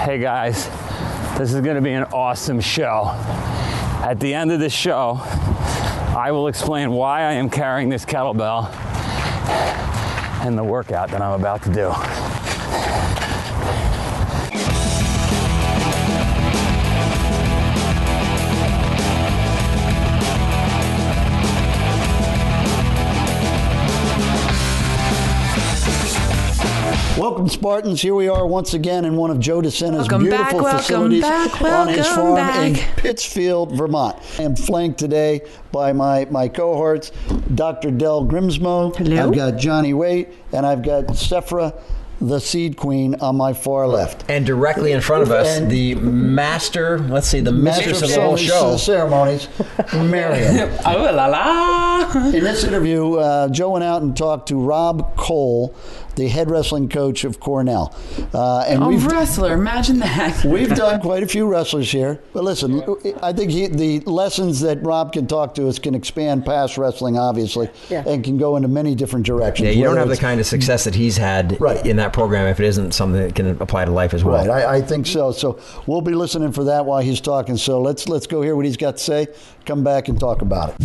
Hey guys, this is gonna be an awesome show. At the end of this show, I will explain why I am carrying this kettlebell and the workout that I'm about to do. Welcome, Spartans. Here we are once again in one of Joe DeSena's beautiful facilities on his farm in Pittsfield, Vermont. I am flanked today by my cohorts, Dr. Del Grimsmo. Hello. I've got Johnny Waite, and I've got Sephra, the Seed Queen, on my far left. And directly in front of us, the master, the mistress of the whole show. The ceremonies, Marion. Oh, la la. In this interview, Joe went out and talked to Rob Koll, the head wrestling coach of Cornell. Wrestler, imagine that. We've done quite a few wrestlers here. But listen, I think the lessons that Rob can talk to us can expand past wrestling, obviously, and can go into many different directions. Yeah, you don't have the kind of success that he's had in that program if it isn't something that can apply to life as well. Right, I think so. So we'll be listening for that while he's talking. So let's go hear what he's got to say, come back and talk about it.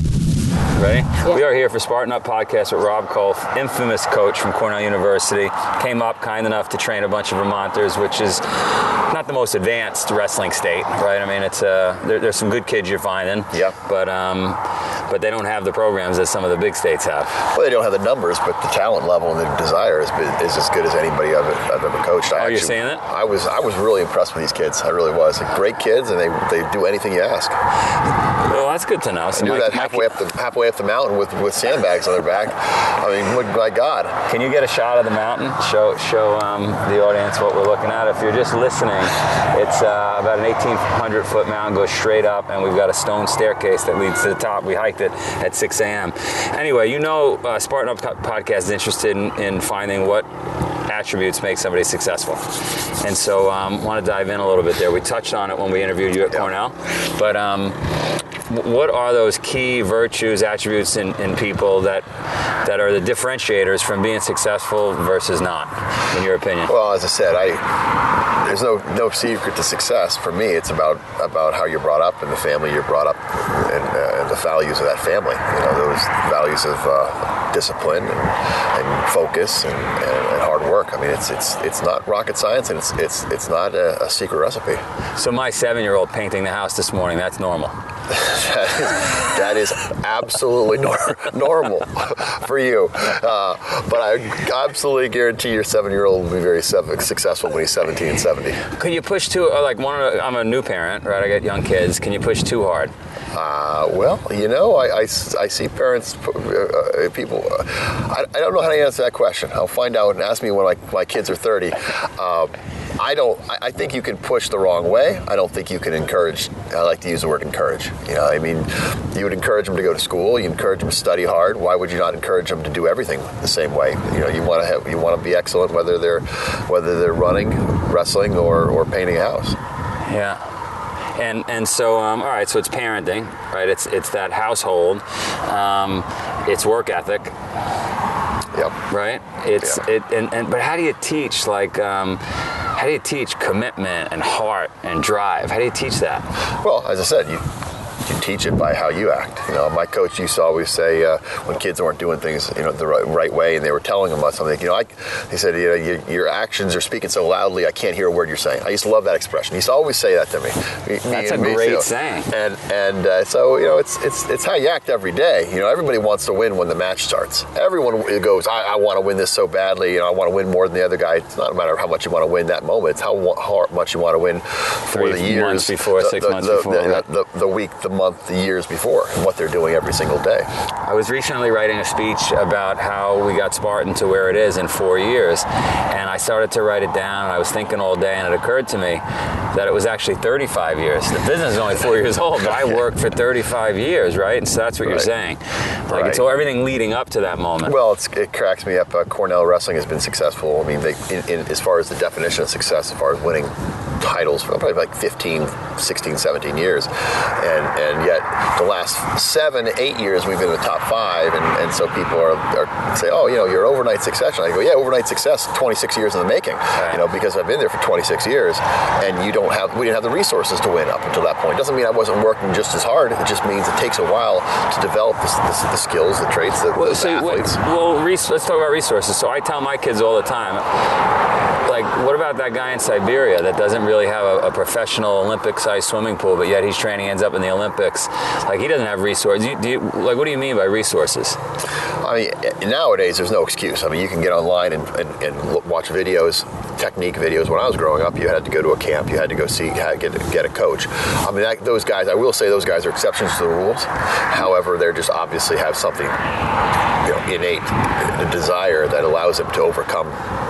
Ready? Yeah. We are here for Spartan Up Podcast with Rob Koll, infamous coach from Cornell University. Came up kind enough to train a bunch of Vermonters, which is not the most advanced wrestling state, right? I mean, it's there's some good kids you're finding, but they don't have the programs that some of the big states have. Well, they don't have the numbers, but the talent level and the desire is as good as anybody I've ever coached. You're saying that? I was really impressed with these kids. I really was. They're great kids, and they do anything you ask. Well, that's good to know. So they do that halfway up the mountain with sandbags on their back. I mean, my God. Can you get a shot of the mountain? Show the audience what we're looking at. If you're just listening, it's about an 1,800-foot mountain, goes straight up, and we've got a stone staircase that leads to the top. We hiked it at 6 a.m. Anyway, Spartan Up Podcast is interested in finding what attributes make somebody successful. And so I want to dive in a little bit there. We touched on it when we interviewed you at Cornell, but what are those key virtues, attributes in people that are the differentiators from being successful versus not, in your opinion? Well, as I said, there's no secret to success. For me, it's about how you're brought up and the family you're brought up and the values of that family. You know, those values of discipline and focus and hard work. I mean, it's not rocket science, and it's not a secret recipe. So my 7-year-old painting the house this morning, that's normal. That is absolutely normal for you. But I absolutely guarantee your 7-year-old will be very successful when he's 17 and 70. Can you push too, I'm a new parent, right? I got young kids. Can you push too hard? Well, I see parents, people, I don't know how to answer that question. I'll find out and ask me when my kids are 30. I think you can push the wrong way. I don't think you can encourage. I like to use the word encourage. I mean, you would encourage them to go to school. You encourage them to study hard. Why would you not encourage them to do everything the same way? You want to be excellent, whether they're running, wrestling, or painting a house. Yeah. And so, all right, so it's parenting, right? It's that household. It's work ethic. Yep. Right? But how do you teach, how do you teach commitment and heart and drive? How do you teach that? Well, as I said, you teach it by how you act. My coach used to always say when kids weren't doing things, the right way, and they were telling them about something, he said, your actions are speaking so loudly, I can't hear a word you're saying. I used to love that expression. He used to always say that to me. That's a great saying. And so it's how you act every day. Everybody wants to win when the match starts. Everyone goes, I want to win this so badly. I want to win more than the other guy. It's not a matter of how much you want to win that moment. It's how much you want to win for the years. 3 months before, 6 months before. The week, the month, the years before, and what they're doing every single day. I was recently writing a speech about how we got Spartan to where it is in 4 years, and I started to write it down, and I was thinking all day, and it occurred to me that it was actually 35 years. The business is only 4 years old, but I worked for 35 years, right? And so that's what you're saying. So everything leading up to that moment. Well, it cracks me up. Cornell wrestling has been successful. I mean, as far as the definition of success, as far as winning titles for probably like 15, 16, 17 years. And yet the last 7, 8 years we've been in the top 5, and so people are say, oh, you're overnight succession. I go, yeah, overnight success, 26 years in the making, because I've been there for 26 years, and we didn't have the resources to win up until that point. Doesn't mean I wasn't working just as hard. It just means it takes a while to develop the skills, the traits, the athletes. Let's talk about resources. So I tell my kids all the time, like, what about that guy in Siberia that doesn't really have a professional Olympic-sized swimming pool, but yet he's training, ends up in the Olympics? Like, he doesn't have resources. What do you mean by resources? I mean, nowadays there's no excuse. I mean, you can get online and watch videos, technique videos. When I was growing up, you had to go to a camp. You had to go get a coach. I mean, those guys, I will say those guys are exceptions to the rules. However, they just obviously have something innate, a desire that allows them to overcome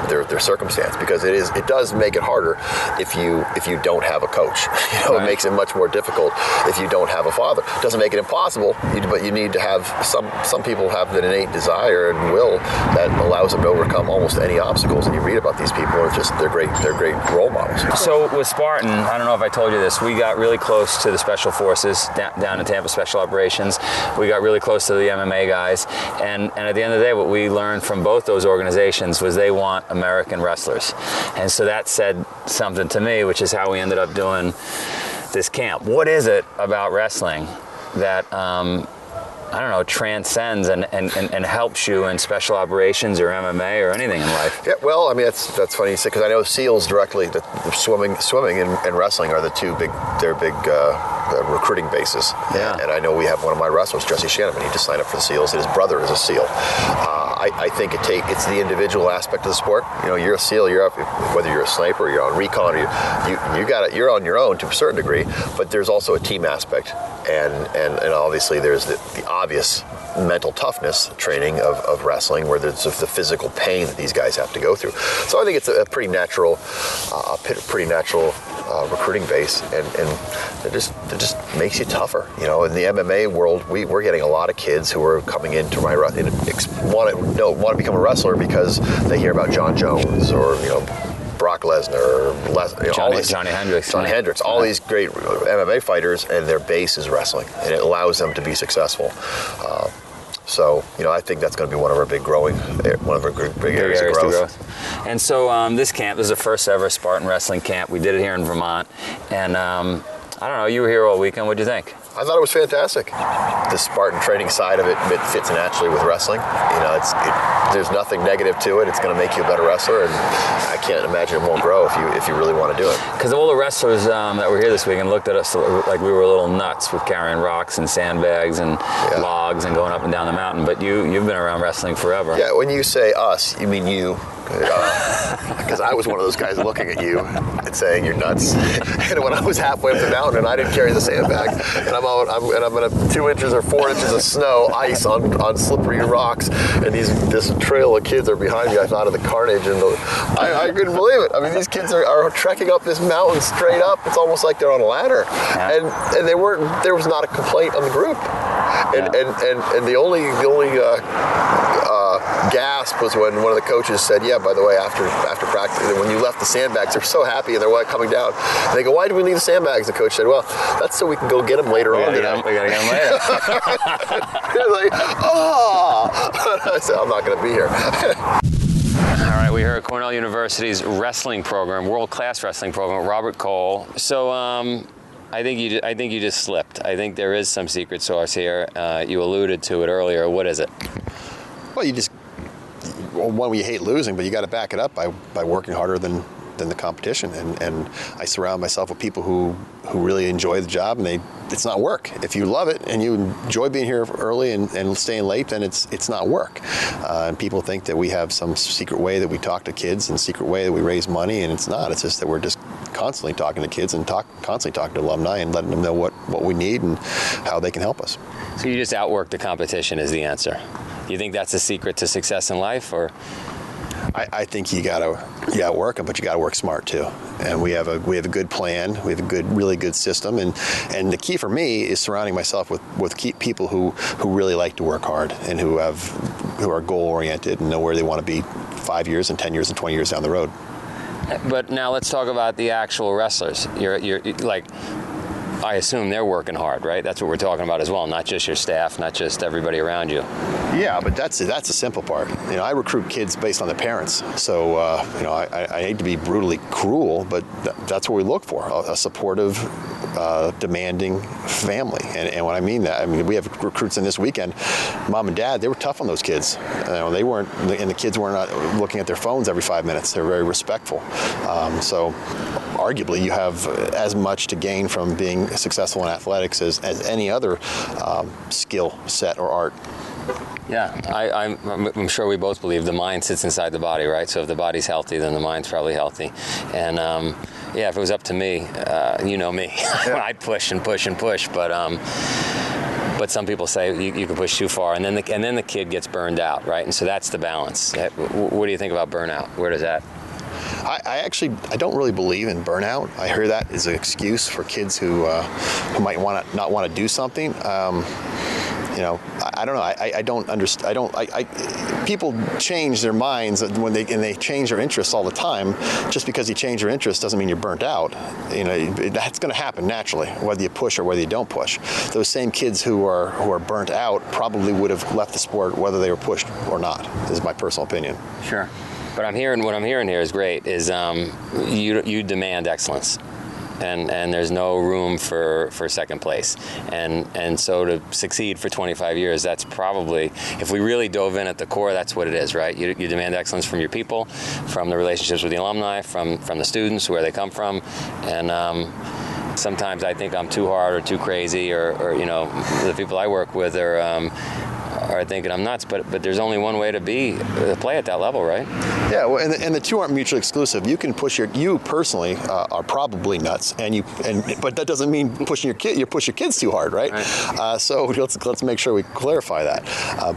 their circumstance, because it does make it harder if you don't have a coach. It makes it much more difficult if you don't have a father. It doesn't make it impossible, but you need to have some people have an innate desire and will that allows them to overcome almost any obstacles. And you read about these people, they're great role models. So with Spartan, I don't know if I told you this, we got really close to the Special Forces down in Tampa, Special Operations. We got really close to the MMA guys, and at the end of the day, what we learned from both those organizations was they want American wrestlers. And so that said something to me, which is how we ended up doing this camp. What is it about wrestling that transcends and helps you in special operations or MMA or anything in life? Yeah, well, I mean, that's funny you say, because I know SEALs directly, the swimming and wrestling are the two big recruiting bases. Yeah. And I know we have one of my wrestlers, Jesse Shannon, he just signed up for the SEALs, and his brother is a SEAL. I think it's the individual aspect of the sport. You're a SEAL. You're up, whether you're a sniper, or you're on recon, or you're on your own to a certain degree. But there's also a team aspect, and obviously there's the obvious mental toughness training of wrestling, where there's the physical pain that these guys have to go through. So I think it's a pretty natural, recruiting base, and it just makes you tougher. In the MMA world, we're getting a lot of kids who are coming into my want to become a wrestler because they hear about John Jones or Brock Lesnar or Johnny Hendricks. All these great MMA fighters, and their base is wrestling, and it allows them to be successful. So, I think that's going to be one of our big areas of growth. And so this camp is the first ever Spartan wrestling camp. We did it here in Vermont. And I don't know, you were here all weekend. What'd you think? I thought it was fantastic. The Spartan training side of it fits naturally with wrestling. There's nothing negative to it. It's going to make you a better wrestler, and I can't imagine it won't grow if you really want to do it. Because all the wrestlers that were here this weekend looked at us like we were a little nuts with carrying rocks and sandbags and logs and going up and down the mountain. But you've been around wrestling forever. Yeah, when you say us, you mean you. Because I was one of those guys looking at you and saying you're nuts. And when I was halfway up the mountain and I didn't carry the sandbag, and I'm in 2 inches or 4 inches of snow, ice on slippery rocks, and this trail of kids are behind me, I thought of the carnage, and I couldn't believe it. I mean, these kids are trekking up this mountain straight up. It's almost like they're on a ladder, and there was not a complaint on the group, and the only gasp was when one of the coaches said, yeah, by the way, after practice, when you left the sandbags, they're so happy and they're coming down. And they go, why do we leave the sandbags? The coach said, well, that's so we can go get them later on. We gotta get them later. They're like, oh! I said, I'm not going to be here. All right, we're here at Cornell University's wrestling program, world-class wrestling program, Robert Koll. So, I think you just slipped. I think there is some secret sauce here. You alluded to it earlier. What is it? Well, you hate losing, but you got to back it up by working harder than the competition. And I surround myself with people who really enjoy the job, and it's not work. If you love it and you enjoy being here early and staying late, then it's not work. And people think that we have some secret way that we talk to kids and secret way that we raise money, and it's not. It's just that we're just constantly talking to kids and constantly talking to alumni and letting them know what we need and how they can help us. So you just outwork the competition is the answer. You think that's the secret to success in life, or? I think you gotta work them, but you gotta work smart too. And we have a good plan. We have a really good system. And the key for me is surrounding myself with people who really like to work hard and who are goal oriented and know where they want to be 5 years and 10 years and 20 years down the road. But now let's talk about the actual wrestlers. You're like, I assume they're working hard, right? That's what we're talking about as well, not just your staff, not just everybody around you. Yeah, but that's a simple part. I recruit kids based on their parents. So, I hate to be brutally cruel, but that's what we look for, a supportive, demanding family. And when I mean that, we have recruits in this weekend, mom and dad, they were tough on those kids. They weren't, and the kids were not looking at their phones every 5 minutes. They're very respectful. So arguably you have as much to gain from being successful in athletics as any other skill set or art. Yeah, I'm sure we both believe the mind sits inside the body, right? So if the body's healthy, then the mind's probably healthy. And if it was up to me, you know me, I'd push and push and push. But some people say you can push too far, and then the kid gets burned out, right? And so that's the balance. What do you think about burnout? Where does that? I don't really believe in burnout. I hear that as an excuse for kids who might not want to do something. I don't know. I don't understand. People change their minds and they change their interests all the time. Just because you change your interest doesn't mean you're burnt out. That's going to happen naturally, whether you push or whether you don't push. Those same kids who are burnt out probably would have left the sport whether they were pushed or not. Is my personal opinion. Sure. But what I'm hearing here is great. Is you demand excellence. And there's no room for second place. And so to succeed for 25 years, that's probably, if we really dove in at the core, that's what it is, right? You demand excellence from your people, from the relationships with the alumni, from the students, where they come from. And sometimes I think I'm too hard or too crazy, or the people I work with are thinking I'm nuts, but there's only one way to play at that level, right? Yeah, well, and the two aren't mutually exclusive. You can push you personally are probably nuts, but that doesn't mean you push your kids too hard, right? So let's make sure we clarify that.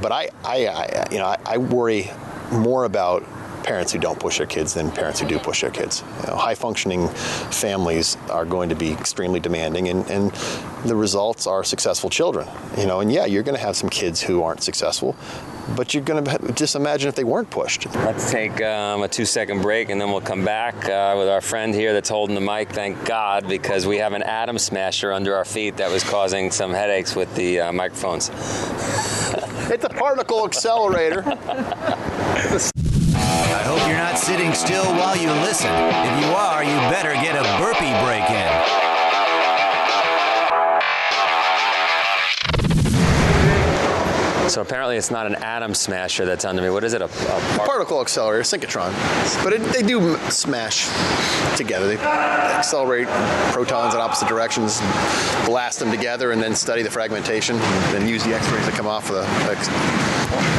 But I worry more about parents who don't push their kids than parents who do push their kids. High-functioning families are going to be extremely demanding, and the results are successful children. And you're going to have some kids who aren't successful, but you're going to just imagine if they weren't pushed. Let's take a 2-second break, and then we'll come back with our friend here that's holding the mic, thank God, because we have an atom smasher under our feet that was causing some headaches with the microphones. It's a particle accelerator. I hope you're not sitting still while you listen. If you are, you better get a burpee break in. So apparently it's not an atom smasher that's under me. What is it? A particle accelerator, synchrotron. But they do smash together. They accelerate protons in opposite directions, blast them together, and then study the fragmentation, and then use the X-rays that come off of the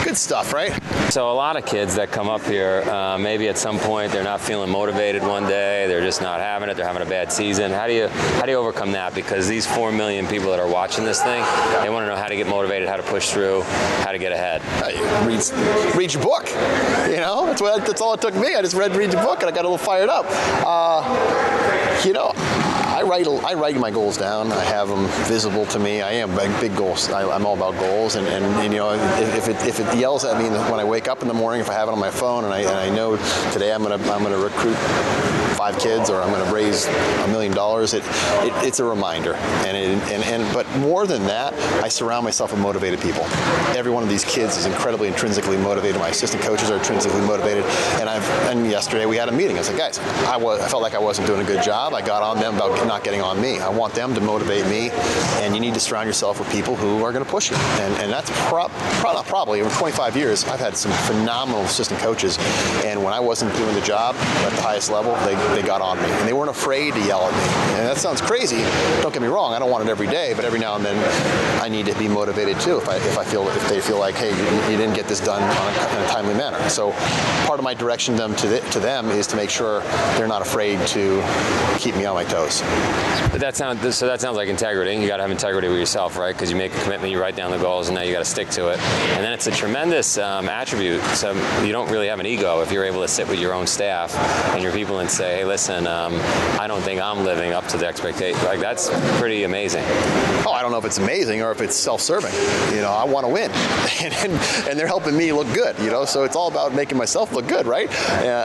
good stuff, right? So a lot of kids that come up here, maybe at some point they're not feeling motivated one day, they're just not having it, they're having a bad season. How do you overcome that? Because these 4 million people that are watching this thing, they want to know how to get motivated, how to push through, how to get ahead. Read your book. That's all it took me. I just read your book and I got a little fired up. I write my goals down. I have them visible to me. I am big goals. I'm all about goals, and if it yells at me when I wake up in the morning, if I have it on my phone, and I know today I'm gonna recruit 5 kids, or I'm gonna raise $1 million, it's a reminder. But more than that, I surround myself with motivated people. Every one of these kids is incredibly intrinsically motivated. My assistant coaches are intrinsically motivated, and yesterday we had a meeting. I said, guys, I felt like I wasn't doing a good job. I got on them about not getting on me. I want them to motivate me, and you need to surround yourself with people who are going to push you. And that's probably over 25 years, I've had some phenomenal assistant coaches, and when I wasn't doing the job at the highest level, they got on me, and they weren't afraid to yell at me. And that sounds crazy. Don't get me wrong. I don't want it every day, but every now and then I need to be motivated too. If they feel like, hey, you didn't get this done in a timely manner. So part of my direction to them is to make sure they're not afraid to keep me on my toes. But that sounds like integrity. You got to have integrity with yourself, right? Because you make a commitment, you write down the goals, and now you got to stick to it. And then it's a tremendous attribute. So you don't really have an ego if you're able to sit with your own staff and your people and say, hey, listen, I don't think I'm living up to the expectation. Like, that's pretty amazing. Oh, I don't know if it's amazing or if it's self-serving. I want to win, and they're helping me look good. So it's all about making myself look good, right?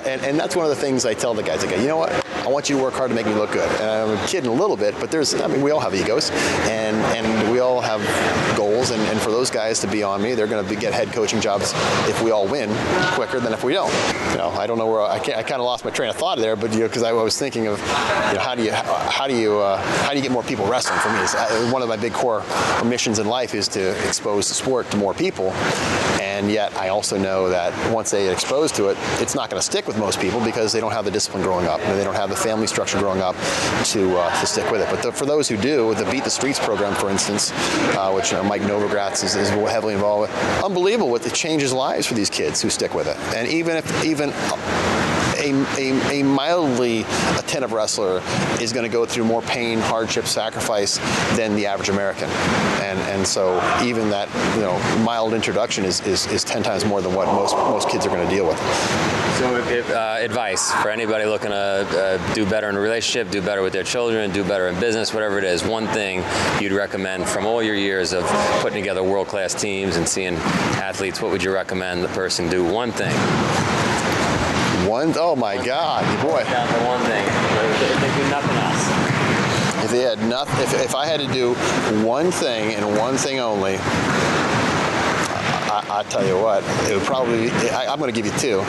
And that's one of the things I tell the guys. I go, you know what? I want you to work hard to make me look good. And I'm kidding a little bit, but we all have egos, and we all have goals, and for those guys to be on me, they're going to get head coaching jobs if we all win quicker than if we don't. I don't know where I kind of lost my train of thought there, but because I was thinking of how do you get more people wrestling. For me, one of my big core missions in life is to expose the sport to more people, and yet I also know that once they get exposed to it, it's not going to stick with most people because they don't have the discipline growing up, and they don't have the family structure growing up to stick with it. But for those who do, the Beat the Streets program, for instance, which Mike Novogratz is heavily involved with, unbelievable what it changes lives for these kids who stick with it. And even a mildly attentive wrestler is going to go through more pain, hardship, sacrifice than the average American, and so even that mild introduction is 10 times more than what most kids are going to deal with. So if advice for anybody looking to do better in a relationship, do better with their children, do better in business, whatever it is, one thing you'd recommend from all your years of putting together world-class teams and seeing athletes, what would you recommend the person do? One thing. Oh my God, boy! Down to one thing. If they do nothing else. If they had nothing, if I had to do one thing and one thing only, I tell you what, it would probably. I'm going to give you two.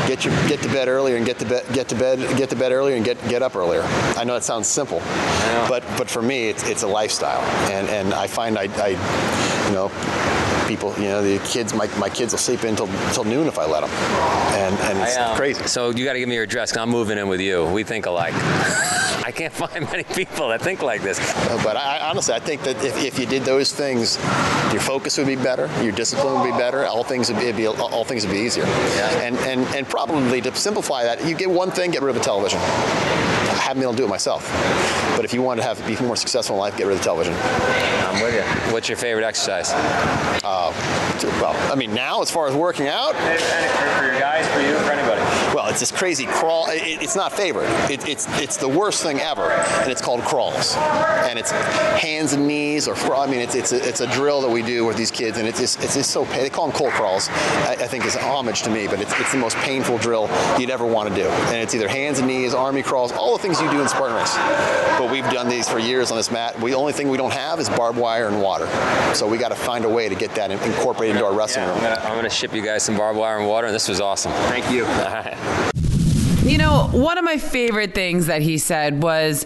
Get to bed earlier and get to bed earlier and get up earlier. I know it sounds simple, but for me it's a lifestyle, and I find people, the kids, my kids will sleep in until noon if I let them, and it's crazy. So you got to give me your address, 'cause I'm moving in with you. We think alike. I can't find many people that think like this. But honestly, I think that if you did those things, your focus would be better, your discipline would be better, all things would be easier. Yeah. And probably to simplify that, you get one thing, get rid of the television. I haven't been able to do it myself. But if you want to be more successful in life, get rid of the television. I'm with you. What's your favorite exercise? Now as far as working out, for your guys, for you, for anybody. Well, it's this crazy crawl. It's not favorite. It's the worst thing ever, and it's called crawls. And it's hands and knees, it's a drill that we do with these kids, and it's just so painful. They call them Koll crawls. I think is homage to me, but it's the most painful drill you'd ever want to do. And it's either hands and knees, army crawls, all the things you do in Spartan race. But we've done these for years on this mat. The only thing we don't have is barbed wire and water. So we got to find a way to get that incorporated into our wrestling room. I'm going to ship you guys some barbed wire and water, and this was awesome. Thank you. All right. One of my favorite things that he said was,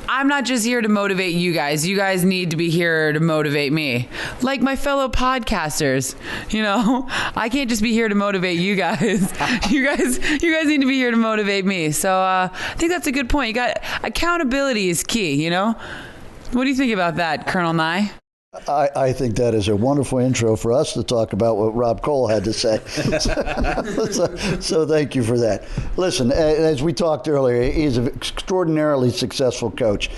I'm not just here to motivate you guys. You guys need to be here to motivate me. Like my fellow podcasters, I can't just be here to motivate you guys. You guys need to be here to motivate me. So I think that's a good point. You got accountability is key, What do you think about that, Colonel Nye? I think that is a wonderful intro for us to talk about what Rob Koll had to say. So thank you for that. Listen, as we talked earlier, he's an extraordinarily successful coach.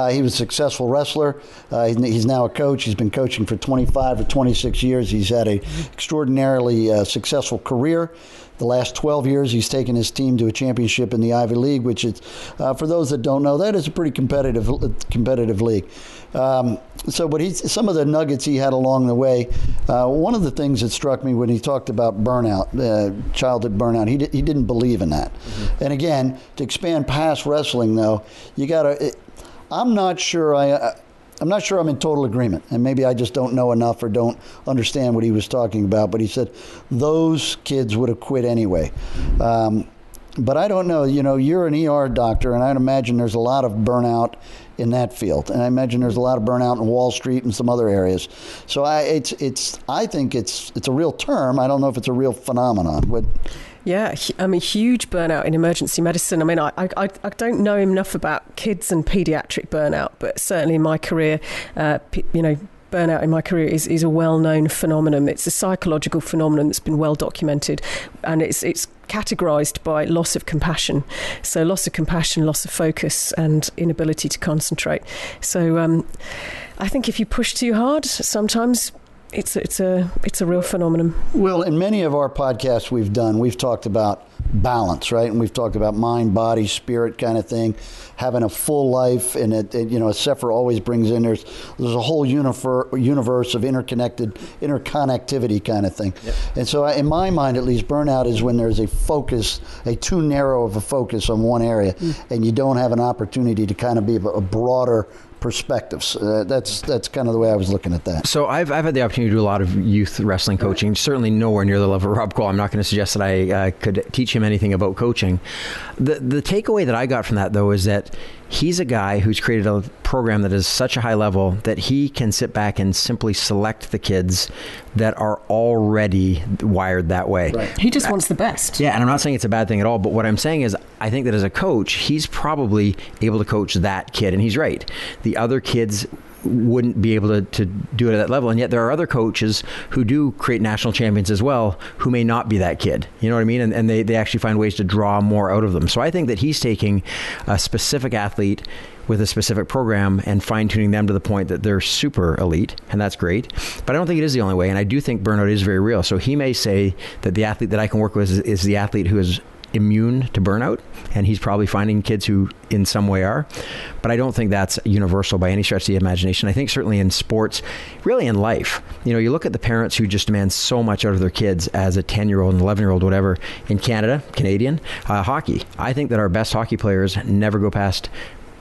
He was a successful wrestler. He's now a coach. He's been coaching for 25 or 26 years. He's had an extraordinarily successful career. The last 12 years, he's taken his team to a championship in the Ivy League, which is, for those that don't know, that is a pretty competitive league. But some of the nuggets he had along the way. One of the things that struck me when he talked about burnout, childhood burnout, he didn't believe in that. Mm-hmm. And again, to expand past wrestling, though, you gotta. I'm not sure I'm in total agreement, and maybe I just don't know enough or don't understand what he was talking about, but he said those kids would have quit anyway. But I don't know, you're an ER doctor, and I'd imagine there's a lot of burnout in that field. And I imagine there's a lot of burnout in Wall Street and some other areas. So I think it's a real term. I don't know if it's a real phenomenon. Yeah, huge burnout in emergency medicine. I don't know enough about kids and pediatric burnout, but certainly in my career, burnout in my career is a well-known phenomenon. It's a psychological phenomenon that's been well documented, and it's categorized by loss of compassion. So loss of compassion, loss of focus, and inability to concentrate. So I think if you push too hard, sometimes it's a real phenomenon. Well, in many of our podcasts we've talked about balance, right? And we've talked about mind, body, spirit kind of thing, having a full life. And as Sefer always brings in, there's a whole universe of interconnectivity kind of thing. Yep. And so in my mind, at least, burnout is when there's a too narrow of a focus on one area, and you don't have an opportunity to kind of be a broader perspectives. That's kind of the way I was looking at that. So I've had the opportunity to do a lot of youth wrestling coaching, certainly nowhere near the level of Rob Koll. I'm not going to suggest that I could teach him anything about coaching. The takeaway that I got from that, though, is that he's a guy who's created a program that is such a high level that he can sit back and simply select the kids that are already wired that way. Right. He just wants the best. Yeah, and I'm not saying it's a bad thing at all, but what I'm saying is I think that as a coach, he's probably able to coach that kid, and he's right. The other kids wouldn't be able to do it at that level. And yet there are other coaches who do create national champions as well, who may not be that kid. You know what I mean? And they actually find ways to draw more out of them. So I think that he's taking a specific athlete with a specific program and fine-tuning them to the point that they're super elite, and that's great. But I don't think it is the only way, and I do think burnout is very real. So he may say that the athlete that I can work with is the athlete who is immune to burnout, and he's probably finding kids who in some way are, but I don't think that's universal by any stretch of the imagination. I think certainly in sports, really in life, you look at the parents who just demand so much out of their kids as a 10-year-old and 11-year-old, whatever, in Canadian hockey. I think that our best hockey players never go past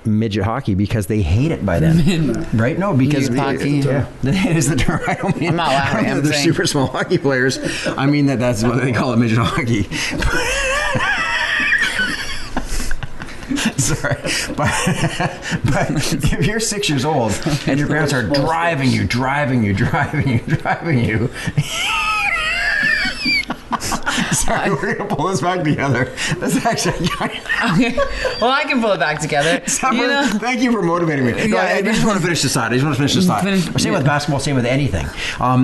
midget hockey because they hate it by then, right? No, because it is the term. I don't mean, I'm not laughing. They're super small hockey players. I mean that's what they call it, midget hockey. Sorry, but if you're 6 years old and your parents are driving you. Sorry, we're going to pull this back together. That's actually... Okay. Well, I can pull it back together. Thank you for motivating me. No, I just want to finish this thought. Same with basketball, same with anything.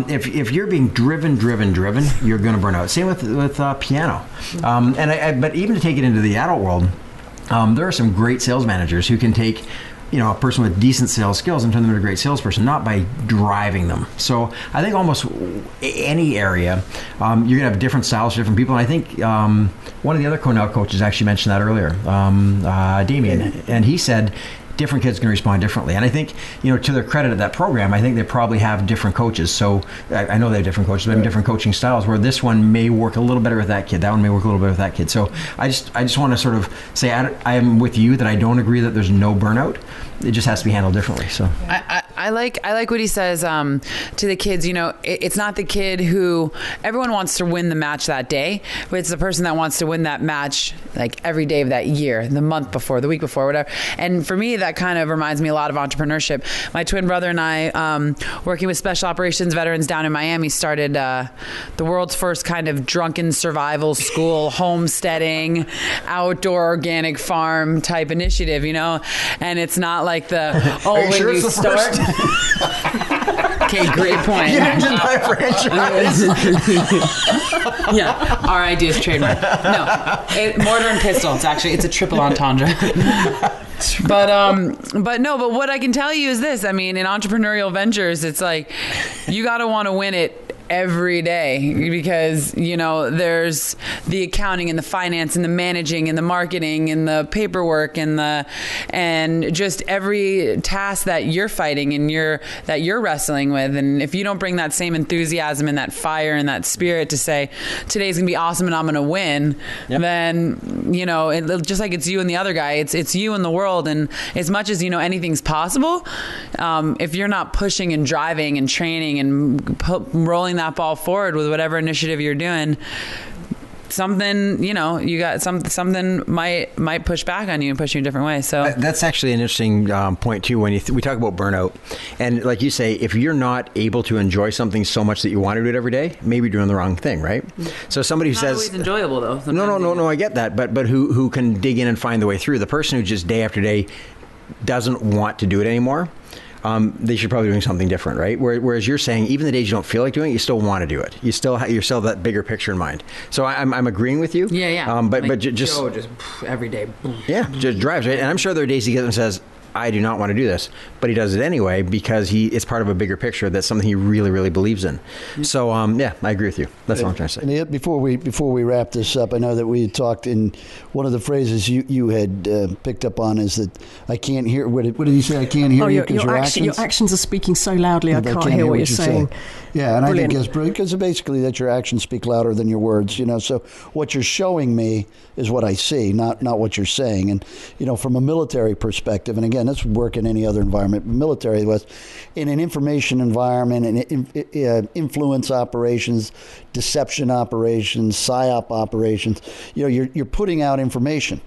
If you're being driven, you're going to burn out. Same with piano. But even to take it into the adult world, there are some great sales managers who can take a person with decent sales skills and turn them into a great salesperson, not by driving them. So I think almost any area, you're going to have different styles for different people. And I think one of the other Cornell coaches actually mentioned that earlier, Damien, and he said different kids can respond differently. And I think, to their credit of that program, I think they probably have different coaches. So I know they have different coaches, but they have different coaching styles where this one may work a little better with that kid. That one may work a little better with that kid. So I just want to sort of say I am with you that I don't agree that there's no burnout. It just has to be handled differently. So I like what he says to the kids. It's not the kid who everyone wants to win the match that day, but it's the person that wants to win that match like every day of that year, the month before, the week before, whatever. And for me, that kind of reminds me a lot of entrepreneurship. My twin brother and I, working with special operations veterans down in Miami, started the world's first kind of drunken survival school, homesteading, outdoor organic farm type initiative, and it's not like when sure you start. Okay, great point. You mentioned my franchise. Yeah, our idea is trademark. No, mortar and pistol. It's a triple entendre. But what I can tell you is this. I mean, in entrepreneurial ventures, it's like you got to want to win it every day because there's the accounting and the finance and the managing and the marketing and the paperwork and just every task that you're fighting and that you're wrestling with. And if you don't bring that same enthusiasm and that fire and that spirit to say today's gonna be awesome and I'm gonna win, then just like it's you and the other guy, it's you and the world. And as much as anything's possible, if you're not pushing and driving and training and rolling that ball forward with whatever initiative you're doing, something you got something might push back on you and push you in a different way. So that's actually an interesting point too when we talk about burnout. And like you say, if you're not able to enjoy something so much that you want to do it every day, maybe you're doing the wrong thing, right? So somebody who not says always enjoyable though. No, I get that, but who can dig in and find the way through. The person who just day after day doesn't want to do it anymore, they should probably be doing something different, right? Whereas you're saying even the days you don't feel like doing it, you still want to do it. You still have that bigger picture in mind. So I'm agreeing with you. Yeah. But just every day. Yeah, just drives, right? And I'm sure there are days he gets and says, I do not want to do this, but he does it anyway because it's part of a bigger picture. That's something he really, really believes in. So, yeah, I agree with you. That's all I'm trying to say. And yet, before we wrap this up, I know that we had talked in one of the phrases you had picked up on is that I can't hear. What did you say? I can't hear you because your actions are speaking so loudly. I can't hear what you're saying. Yeah, and Brilliant. I think that's brilliant because basically that your actions speak louder than your words. So what you're showing me is what I see, not what you're saying. And from a military perspective, and again, this would work in any other environment. Military was in an information environment and influence operations, deception operations, psyop operations. You're putting out information,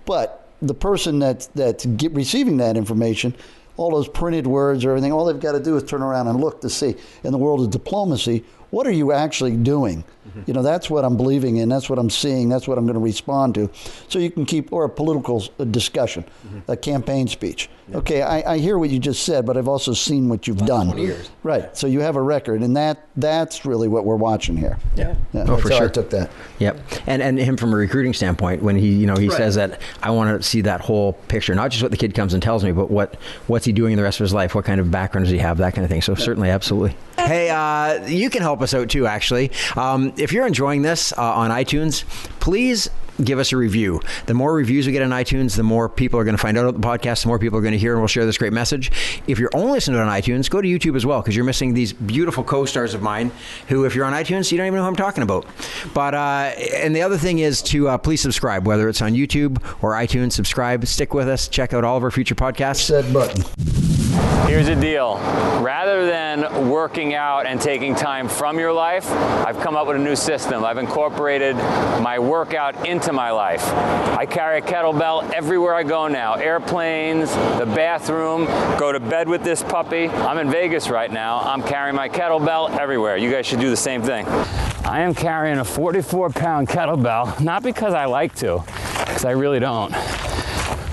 but the person that's receiving that information, all those printed words or everything, all they've got to do is turn around and look to see. In the world of diplomacy, what are you actually doing? That's what I'm believing in. That's what I'm seeing. That's what I'm going to respond to. So you can or a political discussion, a campaign speech. Yeah. Okay, I hear what you just said, but I've also seen what you've done. 20 years. Right. So you have a record, and that's really what we're watching here. Yeah. That's for how sure. I took that. Yep. And him from a recruiting standpoint, when he says that I want to see that whole picture, not just what the kid comes and tells me, but what's he doing the rest of his life? What kind of background does he have? That kind of thing. So certainly, absolutely. Hey, you can help us out too, actually. If you're enjoying this on iTunes, please give us a review. The more reviews we get on iTunes, the more people are going to find out about the podcast, the more people are going to hear and we'll share this great message. If you're only listening to it on iTunes, go to YouTube as well, because you're missing these beautiful co-stars of mine who, if you're on iTunes, you don't even know who I'm talking about. But and the other thing is to please subscribe, whether it's on YouTube or iTunes. Subscribe, stick with us, check out all of our future podcasts. Said button. Here's the deal. Rather than working out and taking time from your life, I've come up with a new system. I've incorporated my workout into my life. I carry a kettlebell everywhere I go now. Airplanes, the bathroom, go to bed with this puppy. I'm in Vegas right now. I'm carrying my kettlebell everywhere. You guys should do the same thing. I am carrying a 44-pound kettlebell, not because I like to, because I really don't.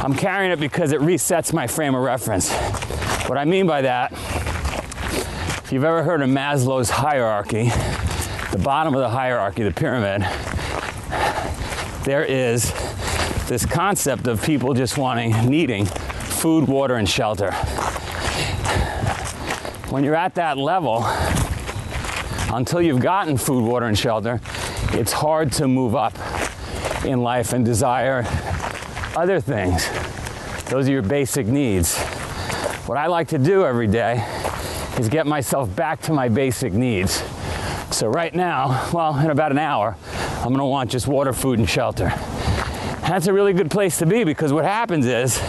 I'm carrying it because it resets my frame of reference. What I mean by that, if you've ever heard of Maslow's hierarchy, the bottom of the hierarchy, the pyramid, there is this concept of people just needing food, water, and shelter. When you're at that level, until you've gotten food, water, and shelter, it's hard to move up in life and desire other things. Those are your basic needs. What I like to do every day is get myself back to my basic needs. So right now, well, in about an hour, I'm gonna want just water, food, and shelter. That's a really good place to be, because what happens is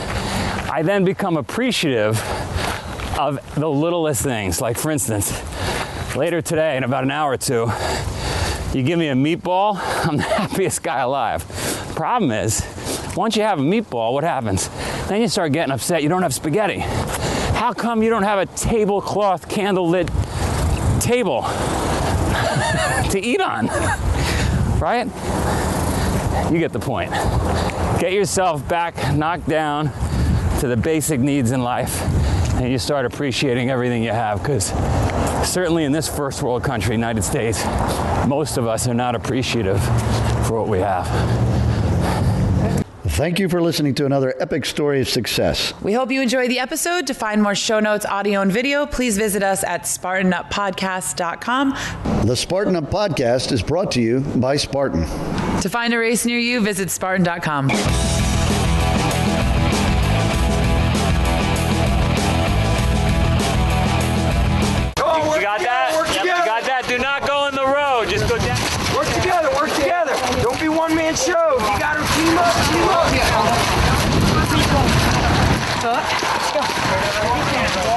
I then become appreciative of the littlest things. Like, for instance, later today, in about an hour or two, you give me a meatball, I'm the happiest guy alive. Problem is, once you have a meatball, what happens? Then you start getting upset you don't have spaghetti. How come you don't have a tablecloth, candlelit table to eat on? Right? You get the point. Get yourself back, knocked down to the basic needs in life, and you start appreciating everything you have, because certainly in this first world country, United States, most of us are not appreciative for what we have. Thank you for listening to another epic story of success. We hope you enjoyed the episode. To find more show notes, audio, and video, please visit us at SpartanUpPodcast.com. The Spartan Up Podcast is brought to you by Spartan. To find a race near you, visit Spartan.com. You got that? Yep, you got that? Do not go in the road. Just go down. Work together, work together. Don't be one-man show. You got to team up, team up. Let's go.